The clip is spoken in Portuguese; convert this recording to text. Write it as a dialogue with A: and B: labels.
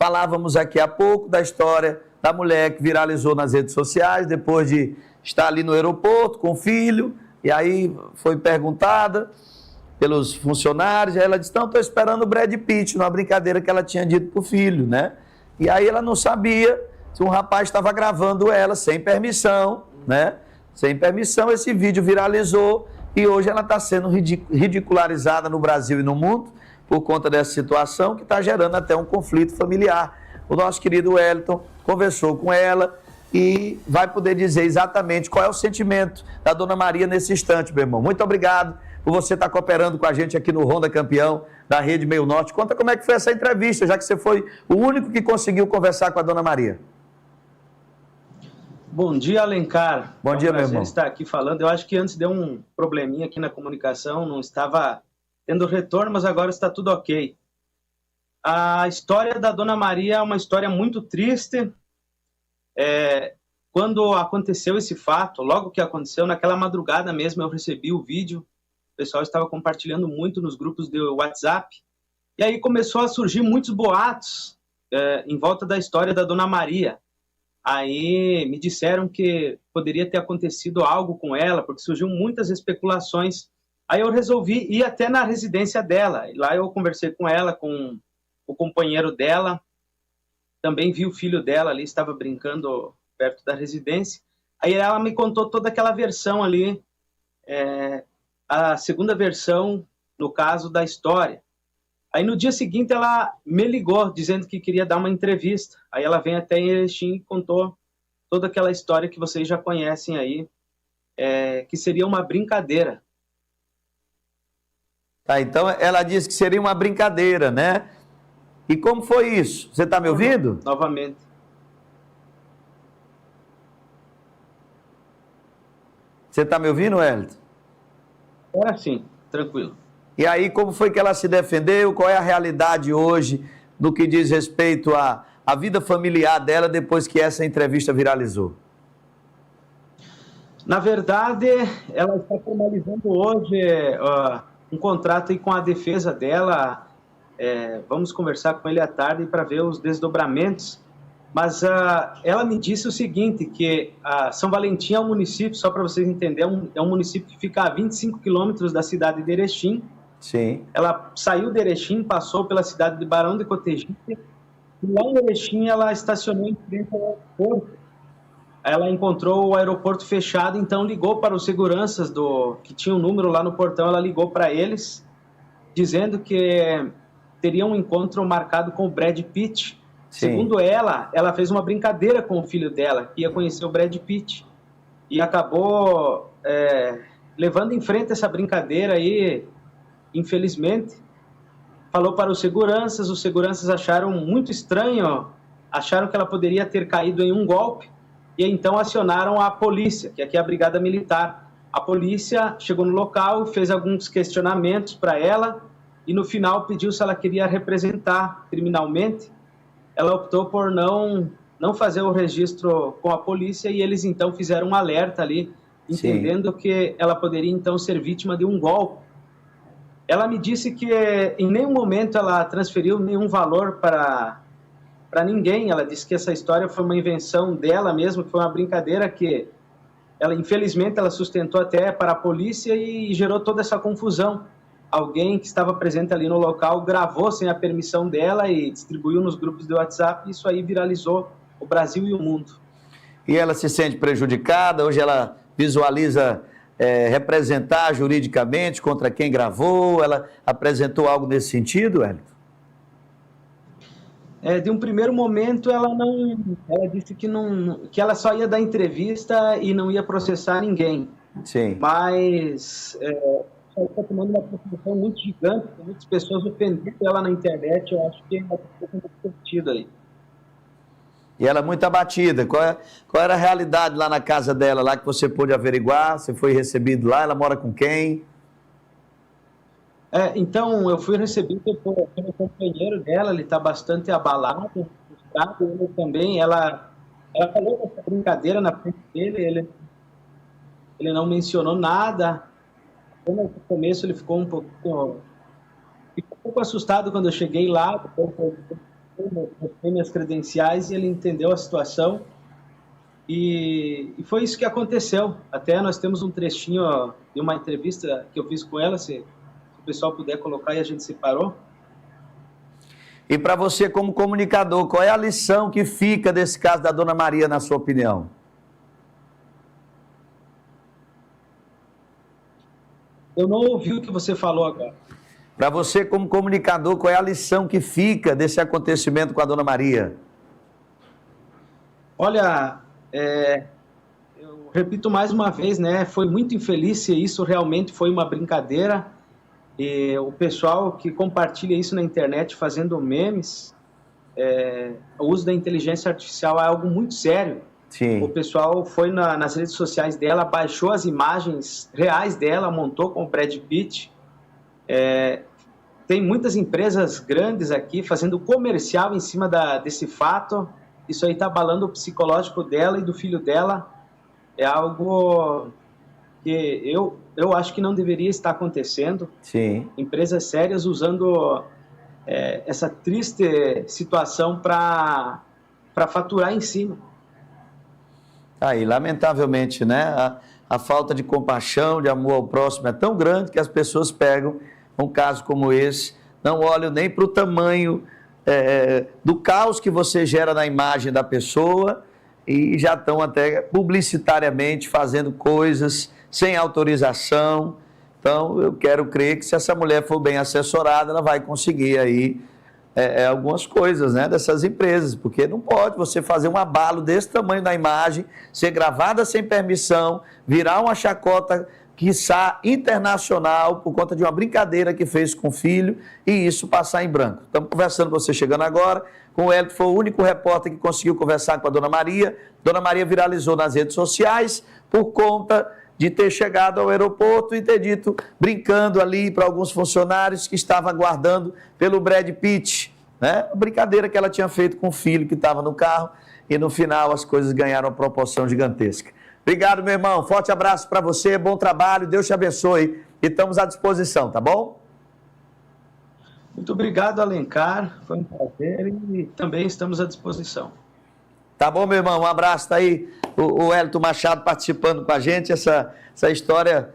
A: falávamos aqui há pouco da história da mulher que viralizou nas redes sociais, depois de estar ali no aeroporto com o filho, e aí foi perguntada pelos funcionários, e aí ela disse, não, estou esperando o Brad Pitt, numa brincadeira que ela tinha dito para o filho, né? E aí ela não sabia se um rapaz estava gravando ela sem permissão, né? Sem permissão, esse vídeo viralizou e hoje ela está sendo ridicularizada no Brasil e no mundo por conta dessa situação que está gerando até um conflito familiar. O nosso querido Wellington conversou com ela e vai poder dizer exatamente qual é o sentimento da Dona Maria nesse instante, meu irmão. Muito obrigado por você estar cooperando com a gente aqui no Ronda Campeão da Rede Meio Norte. Conta como é que foi essa entrevista, já que você foi o único que conseguiu conversar com a Dona Maria.
B: Bom dia, Alencar.
A: Bom dia, meu irmão.
B: Estar aqui falando. Eu acho que antes deu um probleminha aqui na comunicação, não estava tendo retorno, mas agora está tudo ok. A história da Dona Maria é uma história muito triste. Quando aconteceu esse fato, logo que aconteceu, naquela madrugada mesmo, eu recebi o vídeo. O pessoal estava compartilhando muito nos grupos de WhatsApp. E aí começou a surgir muitos boatos em volta da história da Dona Maria. Aí me disseram que poderia ter acontecido algo com ela, porque surgiu muitas especulações. Aí eu resolvi ir até na residência dela. E lá eu conversei com ela, com o companheiro dela. Também vi o filho dela ali, estava brincando perto da residência. Aí ela me contou toda aquela versão ali, a segunda versão, no caso, da história. Aí no dia seguinte ela me ligou, dizendo que queria dar uma entrevista. Aí ela vem até em Erechim e contou toda aquela história que vocês já conhecem aí, que seria uma brincadeira.
A: Tá, então ela disse que seria uma brincadeira, né? E como foi isso? Você está me ouvindo?
B: Novamente.
A: Você está me ouvindo, Wellington?
B: Agora sim, tranquilo.
A: E aí, como foi que ela se defendeu? Qual é a realidade hoje no que diz respeito à vida familiar dela depois que essa entrevista viralizou?
B: Na verdade, ela está formalizando hoje um contrato aí com a defesa dela. Vamos conversar com ele à tarde para ver os desdobramentos. Mas ela me disse o seguinte, que São Valentim é um município, só para vocês entenderem, é um município que fica a 25 quilômetros da cidade de Erechim.
A: Sim.
B: Ela saiu de Erechim, passou pela cidade de Barão de Cotegipe, e lá em Erechim ela estacionou em frente ao aeroporto. Ela encontrou o aeroporto fechado, então ligou para os seguranças que tinha um número lá no portão, ela ligou para eles, dizendo que teria um encontro marcado com o Brad Pitt. Sim. Segundo ela fez uma brincadeira com o filho dela, que ia conhecer o Brad Pitt, e acabou levando em frente essa brincadeira aí. Infelizmente, falou para os seguranças acharam muito estranho, acharam que ela poderia ter caído em um golpe, e então acionaram a polícia, que aqui é a Brigada Militar. A polícia chegou no local, fez alguns questionamentos para ela, e no final pediu se ela queria representar criminalmente. Ela optou por não fazer o registro com a polícia, e eles então fizeram um alerta ali, entendendo Sim. que ela poderia então ser vítima de um golpe. Ela me disse que em nenhum momento ela transferiu nenhum valor para ninguém. Ela disse que essa história foi uma invenção dela mesma, que foi uma brincadeira que ela, infelizmente, ela sustentou até para a polícia e gerou toda essa confusão. Alguém que estava presente ali no local gravou sem a permissão dela e distribuiu nos grupos de WhatsApp, e isso aí viralizou o Brasil e o mundo.
A: E ela se sente prejudicada? Hoje ela visualiza representar juridicamente contra quem gravou? Ela apresentou algo nesse sentido, Wellington?
B: De um primeiro momento ela disse que ela só ia dar entrevista e não ia processar ninguém.
A: Sim.
B: Mas está tomando uma proporção muito gigante, tem muitas pessoas ofendendo ela na internet. Eu acho que ela está sendo divertida aí.
A: E ela é muito abatida. Qual era a realidade lá na casa dela, lá que você pôde averiguar? Você foi recebido lá? Ela mora com quem?
B: Então, eu fui recebido pelo companheiro dela, ele está bastante abalado, frustrado. Ele também, ela falou dessa brincadeira na frente dele, ele não mencionou nada. No começo ele ficou um pouco assustado quando eu cheguei lá, depois mostrei minhas credenciais e ele entendeu a situação. E foi isso que aconteceu. Até nós temos um trechinho de uma entrevista que eu fiz com ela, se o pessoal puder colocar, e a gente separou.
A: E para você, como comunicador, qual é a lição que fica desse caso da Dona Maria, na sua opinião?
B: Eu não ouvi o que você falou agora.
A: Para você, como comunicador, qual é a lição que fica desse acontecimento com a Dona Maria?
B: Olha, eu repito mais uma vez, né? Foi muito infeliz se isso realmente foi uma brincadeira. E o pessoal que compartilha isso na internet fazendo memes, o uso da inteligência artificial é algo muito sério.
A: Sim.
B: O pessoal foi nas redes sociais dela, baixou as imagens reais dela, montou com o Brad Pitt. Tem muitas empresas grandes aqui fazendo comercial em cima desse fato. Isso aí está abalando o psicológico dela e do filho dela. É algo que eu acho que não deveria estar acontecendo.
A: Sim.
B: Empresas sérias usando essa triste situação para faturar em cima.
A: Aí, lamentavelmente, né? A falta de compaixão, de amor ao próximo é tão grande que as pessoas pegam um caso como esse, não olham nem para o tamanho do caos que você gera na imagem da pessoa e já estão até publicitariamente fazendo coisas sem autorização. Então, eu quero crer que se essa mulher for bem assessorada, ela vai conseguir aí algumas coisas, né, dessas empresas, porque não pode você fazer um abalo desse tamanho na imagem, ser gravada sem permissão, virar uma chacota, quiçá internacional, por conta de uma brincadeira que fez com o filho, e isso passar em branco. Estamos conversando com você chegando agora, com o Hélio, foi o único repórter que conseguiu conversar com a Dona Maria. Dona Maria viralizou nas redes sociais por conta de ter chegado ao aeroporto e ter dito, brincando ali para alguns funcionários que estavam aguardando pelo Brad Pitt, né? Brincadeira que ela tinha feito com o filho que estava no carro, e no final as coisas ganharam uma proporção gigantesca. Obrigado, meu irmão, forte abraço para você, bom trabalho, Deus te abençoe, e estamos à disposição, tá bom?
B: Muito obrigado, Alencar, foi um prazer e também estamos à disposição.
A: Tá bom, meu irmão, um abraço, tá aí o Hélito Machado participando com a gente, essa história